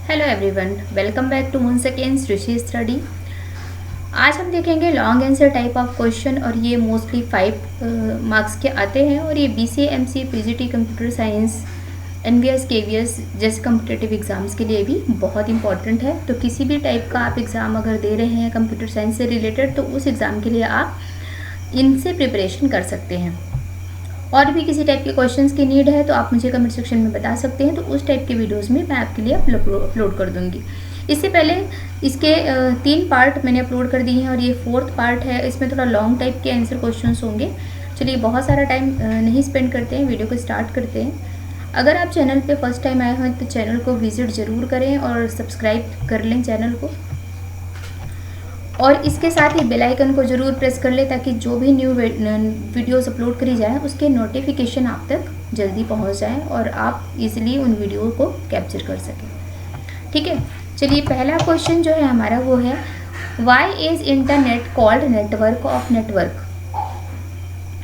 Hello everyone, welcome back to one seconds Rishi study. आज हम देखेंगे long answer type of question और ये मोस्टली 5 मार्क्स के आते हैं और ये BCA MCA PGT computer science NVS KVS जैसे कम्पिटेटिव एग्ज़ाम्स के लिए भी बहुत इंपॉर्टेंट है। तो किसी भी टाइप का आप एग्ज़ाम अगर दे रहे हैं कंप्यूटर साइंस से रिलेटेड तो उस एग्ज़ाम के लिए आप इनसे प्रिपरेशन कर सकते हैं। और भी किसी टाइप के क्वेश्चंस की नीड है तो आप मुझे कमेंट सेक्शन में बता सकते हैं, तो उस टाइप के वीडियोस में मैं आपके लिए अपलोड कर दूंगी। इससे पहले इसके 3 पार्ट मैंने अपलोड कर दिए हैं और ये 4th पार्ट है। इसमें थोड़ा लॉन्ग टाइप के आंसर क्वेश्चंस होंगे। चलिए बहुत सारा टाइम नहीं स्पेंड करते हैं, वीडियो को स्टार्ट करते हैं। अगर आप चैनल पे फर्स्ट टाइम आए हैं तो चैनल को विजिट ज़रूर करें और सब्सक्राइब कर लें चैनल को, और इसके साथ ही बेल आइकन को ज़रूर प्रेस कर ले ताकि जो भी न्यू वीडियोस अपलोड करी जाए उसके नोटिफिकेशन आप तक जल्दी पहुंच जाए और आप इजीली उन वीडियो को कैप्चर कर सकें। ठीक है, चलिए पहला क्वेश्चन जो है हमारा वो है, why is internet called network of network.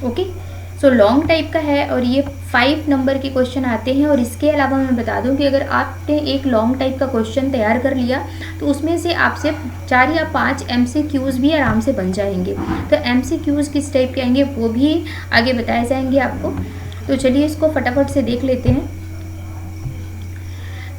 Okay, so long type का है और ये 5 नंबर के क्वेश्चन आते हैं। और इसके अलावा मैं बता दूं कि अगर आपने एक लॉन्ग टाइप का क्वेश्चन तैयार कर लिया तो उसमें से आपसे 4 या 5 MCQs भी आराम से बन जाएंगे। तो MCQs किस टाइप के आएंगे वो भी आगे बताए जाएंगे आपको। तो चलिए इसको फटाफट से देख लेते हैं।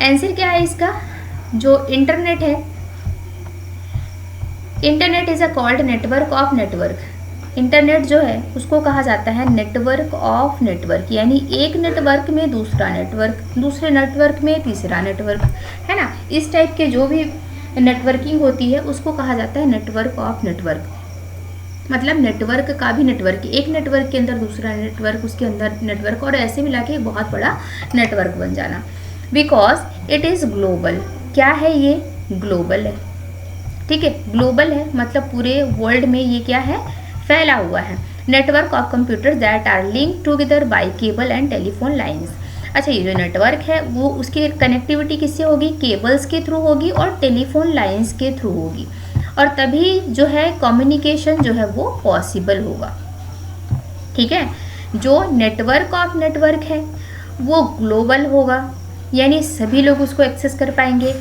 आंसर क्या है इसका, जो इंटरनेट है, internet is a called network of network. Internet जो है उसको कहा जाता है नेटवर्क ऑफ नेटवर्क, यानी एक नेटवर्क में दूसरा नेटवर्क, दूसरे नेटवर्क में तीसरा नेटवर्क, है ना। इस टाइप के जो भी नेटवर्किंग होती है उसको कहा जाता है नेटवर्क ऑफ नेटवर्क। मतलब नेटवर्क का भी नेटवर्क, एक नेटवर्क के अंदर दूसरा नेटवर्क, उसके अंदर नेटवर्क, और ऐसे मिला के एक बहुत बड़ा नेटवर्क बन जाना। Because it is global. क्या है ये, ग्लोबल है। ठीक है, ग्लोबल है मतलब पूरे वर्ल्ड में ये क्या है, फैला हुआ है। Network of computer that are link together by cable and telephone lines. अच्छा, ये जो नेटवर्क है वो उसकी कनेक्टिविटी किससे होगी, केबल्स के थ्रू होगी और टेलीफोन लाइंस के थ्रू होगी, और तभी जो है कम्युनिकेशन जो है वो पॉसिबल होगा। ठीक है, जो नेटवर्क ऑफ नेटवर्क है वो ग्लोबल होगा, यानी सभी लोग उसको एक्सेस कर पाएंगे।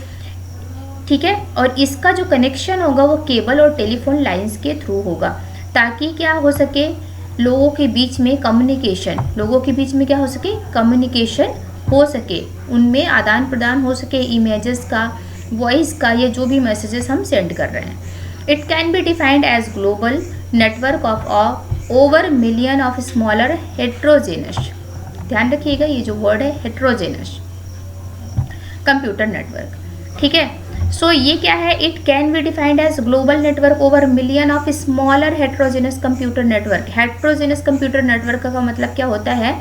ठीक है, और इसका जो कनेक्शन होगा वो केबल और टेलीफोन लाइंस के थ्रू होगा, ताकि क्या हो सके, लोगों के बीच में कम्युनिकेशन, लोगों के बीच में क्या हो सके, कम्युनिकेशन हो सके, उनमें आदान प्रदान हो सके, इमेजेस का, वॉइस का, या जो भी मैसेजेस हम सेंड कर रहे हैं। It can be defined as global network of over million of smaller heterogeneous. ध्यान रखिएगा ये जो वर्ड है हेट्रोजेनस, कंप्यूटर नेटवर्क। ठीक है, सो ये क्या है, it can be defined as global network over million of smaller heterogeneous computer network. Heterogeneous computer network का मतलब क्या होता है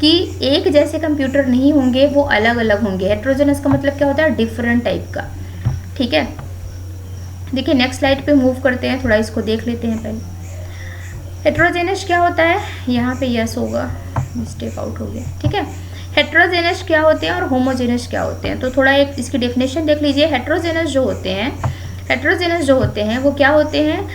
कि एक जैसे कंप्यूटर नहीं होंगे, वो अलग अलग होंगे। हेट्रोजेनस का मतलब क्या होता है, डिफरेंट टाइप का। ठीक है, देखिए नेक्स्ट स्लाइड पे मूव करते हैं, थोड़ा इसको देख लेते हैं पहले। हेट्रोजेनस क्या होता है, यहाँ पे यस होगा, मिस्टेक आउट हो गया। ठीक है, हेट्रोजेनस क्या होते हैं और होमोजेनस क्या होते हैं, तो थोड़ा एक इसकी डेफिनेशन देख लीजिए। हेट्रोजेनस जो होते हैं वो क्या होते हैं,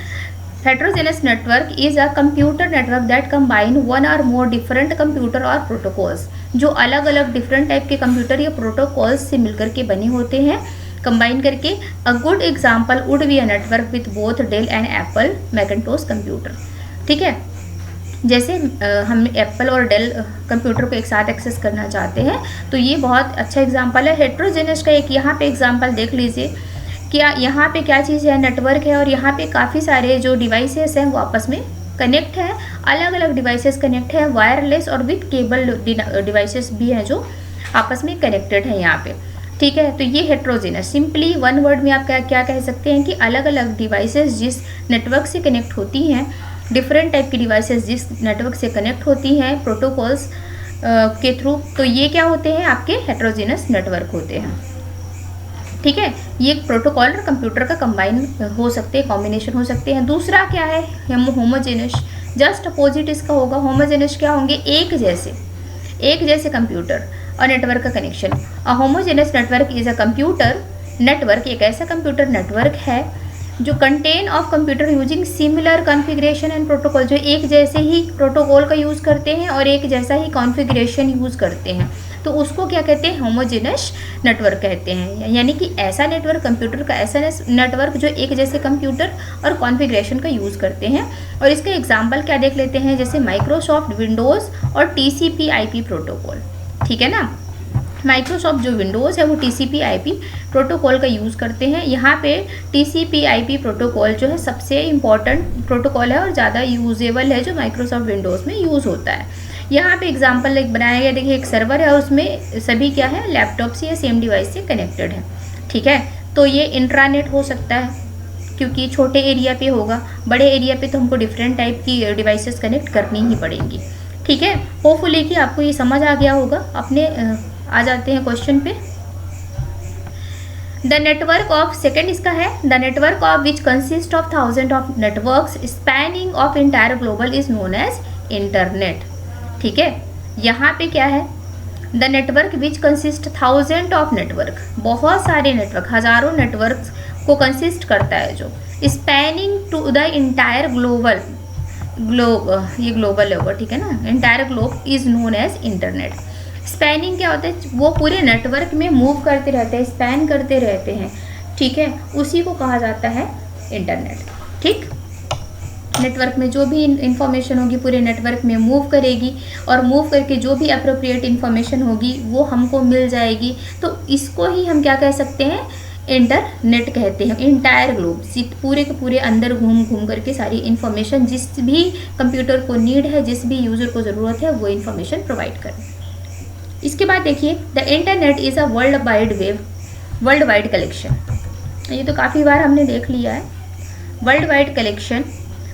heterogeneous network is a computer network that combine one or more different computer or protocols. जो अलग अलग डिफरेंट टाइप के कंप्यूटर या प्रोटोकॉल्स से मिलकर के बने होते हैं, कंबाइन करके। A good example would be a network with both Dell and Apple Macintosh computer. ठीक है, जैसे हम एप्पल और डेल कंप्यूटर को एक साथ एक्सेस करना चाहते हैं तो ये बहुत अच्छा एग्जांपल है। हेट्रोजेनस का एक यहाँ पे एग्जांपल देख लीजिए, क्या यहाँ पे क्या चीज़ है, नेटवर्क है, और यहाँ पे काफ़ी सारे जो डिवाइसेस हैं वो आपस में कनेक्ट हैं, अलग अलग डिवाइसेस कनेक्ट हैं, वायरलेस और विथ केबल डिवाइसेस भी हैं जो आपस में कनेक्टेड हैं यहाँ पे। ठीक है, तो ये हेट्रोजेनस, सिंपली वन वर्ड में आप क्या कह सकते हैं कि अलग अलग डिवाइसेस जिस नेटवर्क से कनेक्ट होती हैं, डिफरेंट टाइप की डिवाइसेस जिस नेटवर्क से कनेक्ट होती हैं प्रोटोकॉल्स के थ्रू, तो ये क्या होते हैं, आपके हेट्रोजेनस नेटवर्क होते हैं। ठीक है, ये एक प्रोटोकॉल और कंप्यूटर का कंबाइन हो सकते हैं, कॉम्बिनेशन हो सकते हैं। दूसरा क्या है, होमोजेनस, जस्ट अपोजिट इसका होगा। होमोजेनस क्या होंगे, एक जैसे कंप्यूटर और नेटवर्क का connection. A homogeneous network is a computer network, एक ऐसा कंप्यूटर नेटवर्क है जो contain of computer using similar configuration and protocol, जो एक जैसे ही प्रोटोकॉल का यूज़ करते हैं और एक जैसा ही कॉन्फ़िगरेशन यूज़ करते हैं। तो उसको क्या कहते हैं, होमोजेनस नेटवर्क कहते हैं। यानी कि ऐसा नेटवर्क, कंप्यूटर का ऐसा नेटवर्क जो एक जैसे कंप्यूटर और कॉन्फ़िगरेशन का यूज़ करते हैं। और इसका एग्जांपल क्या देख लेते हैं, जैसे माइक्रोसॉफ्ट विंडोज़ और TCP/IP प्रोटोकॉल, ठीक है ना। माइक्रोसॉफ्ट जो विंडोज़ है वो TCP/IP प्रोटोकॉल का यूज़ करते हैं। यहाँ पे TCP/IP प्रोटोकॉल जो है सबसे इम्पॉर्टेंट प्रोटोकॉल है और ज़्यादा यूजेबल है, जो माइक्रोसॉफ्ट विंडोज़ में यूज़ होता है। यहाँ पे एग्जांपल एक बनाया गया, देखिए एक सर्वर है, उसमें सभी क्या है, लैपटॉप से या सेम डिवाइस से कनेक्टेड है, ठीक है। तो ये इंट्रानेट हो सकता है क्योंकि छोटे एरिया पे होगा, बड़े एरिया पे तो हमको डिफरेंट टाइप की डिवाइसेस कनेक्ट करनी ही पड़ेंगी, ठीक है। होपफुली कि आपको ये समझ आ गया होगा। अपने आ जाते हैं क्वेश्चन पे। द नेटवर्क ऑफ, सेकेंड इसका है, the network of which consist of thousand of networks spanning of entire global is known as internet, ठीक है। यहाँ पे क्या है, the network which consist thousand of network, बहुत सारे नेटवर्क, हजारों नेटवर्क को कंसिस्ट करता है, जो spanning to the entire globe, ये ग्लोबल होगा, ठीक है ना, entire globe is known as internet. Spanning क्या होता है, वो पूरे नेटवर्क में मूव करते रहते हैं, स्पैन करते रहते हैं, ठीक है, उसी को कहा जाता है इंटरनेट, ठीक। नेटवर्क में जो भी इंफॉर्मेशन होगी पूरे नेटवर्क में मूव करेगी, और मूव करके जो भी अप्रोप्रिएट इंफॉर्मेशन होगी वो हमको मिल जाएगी। तो इसको ही हम क्या कह सकते हैं, इंटरनेट कहते हैं। इंटायर ग्लोब, पूरे के पूरे अंदर घूम घूम करके सारी इन्फॉर्मेशन जिस भी कंप्यूटर को नीड है, जिस भी यूज़र को ज़रूरत है, वो इन्फॉर्मेशन प्रोवाइड करें। इसके बाद देखिए, the internet is a world wide collection, ये तो काफ़ी बार हमने देख लिया है। World wide collection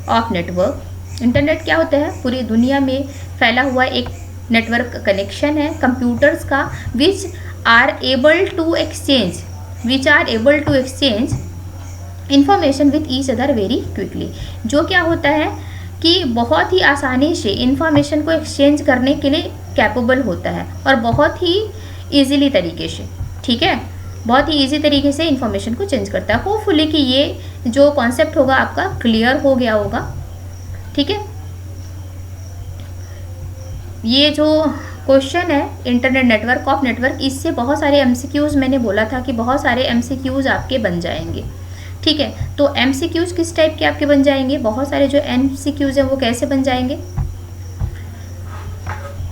of network, internet क्या होता है, पूरी दुनिया में फैला हुआ एक नेटवर्क कनेक्शन है कंप्यूटर्स का, which are able to exchange information with each other very quickly. जो क्या होता है कि बहुत ही आसानी से इंफॉर्मेशन को एक्सचेंज करने के लिए कैपेबल होता है, और बहुत ही ईजीली तरीके से, ठीक है, बहुत ही ईजी तरीके से इंफॉर्मेशन को चेंज करता है। होपफुली कि ये जो कॉन्सेप्ट होगा आपका क्लियर हो गया होगा, ठीक है। ये जो क्वेश्चन है इंटरनेट नेटवर्क ऑफ नेटवर्क, इससे बहुत सारे MCQs, मैंने बोला था कि बहुत सारे MCQs आपके बन जाएंगे, ठीक है। तो MCQs किस टाइप के आपके बन जाएंगे, बहुत सारे जो MCQs हैं वो कैसे बन जाएंगे,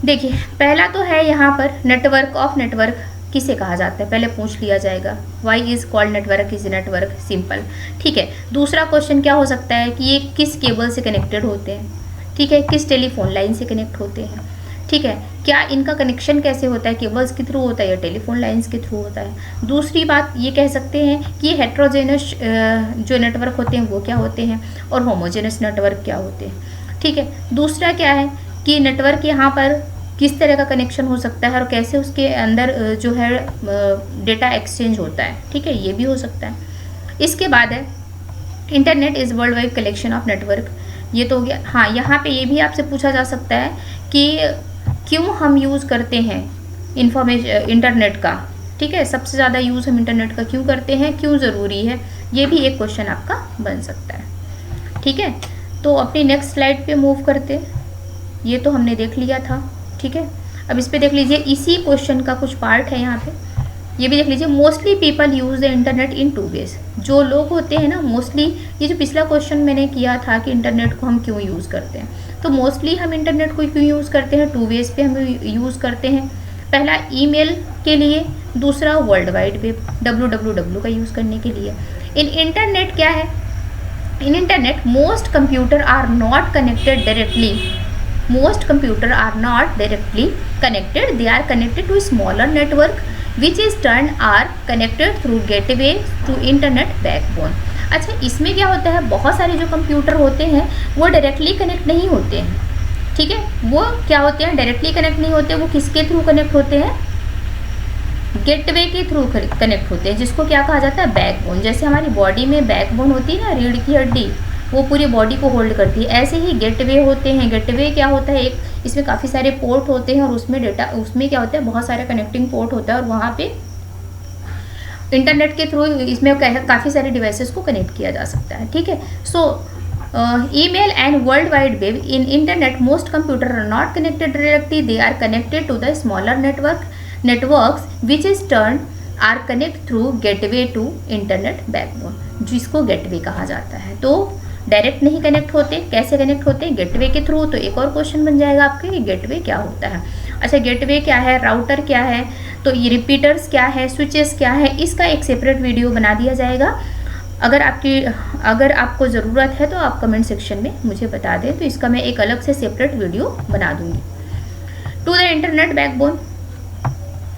देखिए। पहला तो है यहाँ पर, नेटवर्क ऑफ नेटवर्क किसे कहा जाता है, पहले पूछ लिया जाएगा, why is called network, is network, simple, ठीक है। दूसरा क्वेश्चन क्या हो सकता है कि ये किस केबल से कनेक्टेड होते हैं, ठीक है, किस टेलीफोन लाइन से कनेक्ट होते हैं, ठीक है, क्या इनका कनेक्शन कैसे होता है, केबल्स के थ्रू होता है या टेलीफोन लाइंस के थ्रू होता है। दूसरी बात ये कह सकते हैं कि हेट्रोजेनस जो नेटवर्क होते हैं वो क्या होते हैं, और होमोजेनस नेटवर्क क्या होते हैं, ठीक है। दूसरा क्या है कि नेटवर्क यहाँ पर किस तरह का कनेक्शन हो सकता है और कैसे उसके अंदर जो है डेटा एक्सचेंज होता है, ठीक है, ये भी हो सकता है। इसके बाद है internet is world wide collection of network, ये तो हो गया। हाँ, यहाँ पे ये भी आपसे पूछा जा सकता है कि क्यों हम यूज़ करते हैं इंटरनेट का, ठीक है, सबसे ज़्यादा यूज़ हम इंटरनेट का क्यों करते हैं, क्यों ज़रूरी है, ये भी एक क्वेश्चन आपका बन सकता है, ठीक है। तो अपनी नेक्स्ट स्लाइड पे मूव करते, ये तो हमने देख लिया था, ठीक है। अब इस पे देख लीजिए, इसी क्वेश्चन का कुछ पार्ट है यहाँ पे, ये भी देख लीजिए। Mostly people use the internet in 2 ways, जो लोग होते हैं ना मोस्टली, ये जो पिछला क्वेश्चन मैंने किया था कि इंटरनेट को हम क्यों यूज़ करते हैं, तो मोस्टली हम इंटरनेट को क्यों यूज़ करते हैं, 2 वेज पे हम यूज़ करते हैं। पहला ईमेल के लिए, दूसरा वर्ल्ड वाइड वेब www का यूज़ करने के लिए। इन इंटरनेट क्या है, in internet most computer are not connected directly, most computer are not directly connected, they are connected to smaller network which is turned are connected through gateway to internet backbone। अच्छा, इसमें क्या होता है, बहुत सारे जो कंप्यूटर होते हैं वो डायरेक्टली कनेक्ट नहीं होते हैं, ठीक है, वो क्या होते हैं, डायरेक्टली कनेक्ट नहीं होते, वो किसके थ्रू कनेक्ट होते हैं, गेटवे के थ्रू कनेक्ट होते हैं, जिसको क्या कहा जाता है, बैकबोन। जैसे हमारी बॉडी में बैकबोन होती है ना, रीढ़ की हड्डी, वो पूरी बॉडी को होल्ड करती है, ऐसे ही गेटवे होते हैं। गेटवे क्या होता है, एक इसमें काफ़ी सारे पोर्ट होते हैं और उसमें क्या होता है, बहुत सारे कनेक्टिंग पोर्ट होता है, और वहाँ पे इंटरनेट के थ्रू इसमें काफ़ी सारे डिवाइसेस को कनेक्ट किया जा सकता है, ठीक है। सो email and world wide web in internet most computer are not connected directly, they are connected to the smaller network networks which is turn are connect through gateway to internet backbone, जिसको gateway कहा जाता है। तो direct नहीं connect होते, कैसे connect होते हैं? गेटवे के थ्रू। तो एक और क्वेश्चन बन जाएगा आपके कि गेटवे क्या होता है। अच्छा, गेटवे क्या है, राउटर क्या है, तो ये रिपीटर्स क्या है, स्विचेस क्या है, इसका एक सेपरेट वीडियो बना दिया जाएगा। अगर आपको ज़रूरत है तो आप कमेंट सेक्शन में मुझे बता दें, तो इसका मैं एक अलग से सेपरेट वीडियो बना दूंगी। To the internet backbone.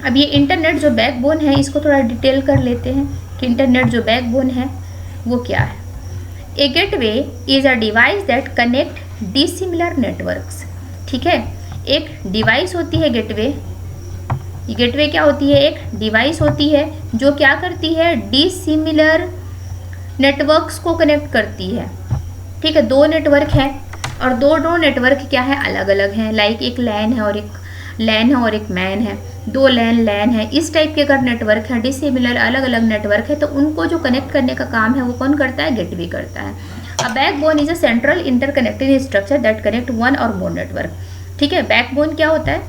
अब ये इंटरनेट जो बैकबोन है इसको थोड़ा डिटेल कर लेते हैं कि इंटरनेट जो बैकबोन है वो क्या है। A gateway is a device that connect dissimilar networks. ठीक है, एक डिवाइस होती है गेटवे। गेटवे क्या होती है? एक डिवाइस होती है जो क्या करती है? डिसिमिलर नेटवर्क्स को कनेक्ट करती है। ठीक है, दो नेटवर्क हैं और दो नेटवर्क क्या है? अलग अलग हैं। लाइक एक लैन है और एक मैन है, दो लैन है। इस टाइप के अगर नेटवर्क है, डिसिमिलर अलग अलग नेटवर्क है, तो उनको जो कनेक्ट करने का काम है वो कौन करता है? गेटवे करता है। A backbone is a central interconnected structure that connect one or more network. ठीक है, बैकबोन क्या होता है?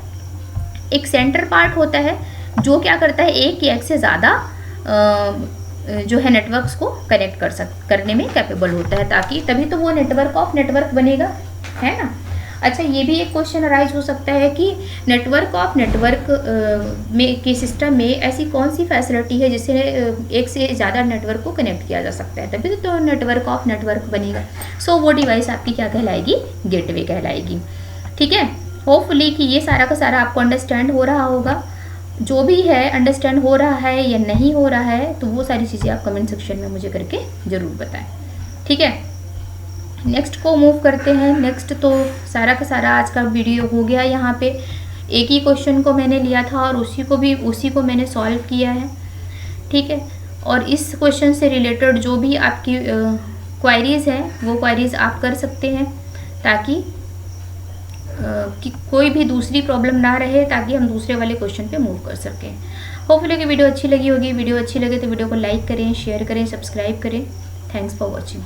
एक सेंटर पार्ट होता है जो क्या करता है? एक या एक से ज़्यादा जो है नेटवर्क्स को कनेक्ट करने में कैपेबल होता है, ताकि तभी तो वो नेटवर्क ऑफ नेटवर्क बनेगा, है ना। अच्छा, ये भी एक क्वेश्चन अराइज हो सकता है कि नेटवर्क ऑफ नेटवर्क में के सिस्टम में ऐसी कौन सी फैसिलिटी है जिससे एक से ज़्यादा नेटवर्क को कनेक्ट किया जा सकता है, तभी तो नेटवर्क ऑफ नेटवर्क बनेगा। सो वो डिवाइस आपकी क्या कहलाएगी? गेटवे कहलाएगी। ठीक है, होपफुली कि ये सारा का सारा आपको अंडरस्टैंड हो रहा होगा। जो भी है अंडरस्टैंड हो रहा है या नहीं हो रहा है, तो वो सारी चीज़ें आप कमेंट सेक्शन में मुझे करके ज़रूर बताएं। ठीक है, नेक्स्ट को मूव करते हैं। नेक्स्ट तो सारा का सारा आज का वीडियो हो गया। यहाँ पे एक ही क्वेश्चन को मैंने लिया था और उसी को मैंने सॉल्व किया है। ठीक है, और इस क्वेश्चन से रिलेटेड जो भी आपकी क्वायरीज़ हैं वो क्वायरीज़ आप कर सकते हैं, ताकि कि कोई भी दूसरी प्रॉब्लम ना रहे, ताकि हम दूसरे वाले क्वेश्चन पे मूव कर सकें। होपफुली कि वीडियो अच्छी लगी होगी। वीडियो अच्छी लगे तो वीडियो को लाइक करें, शेयर करें, सब्सक्राइब करें। Thanks for watching.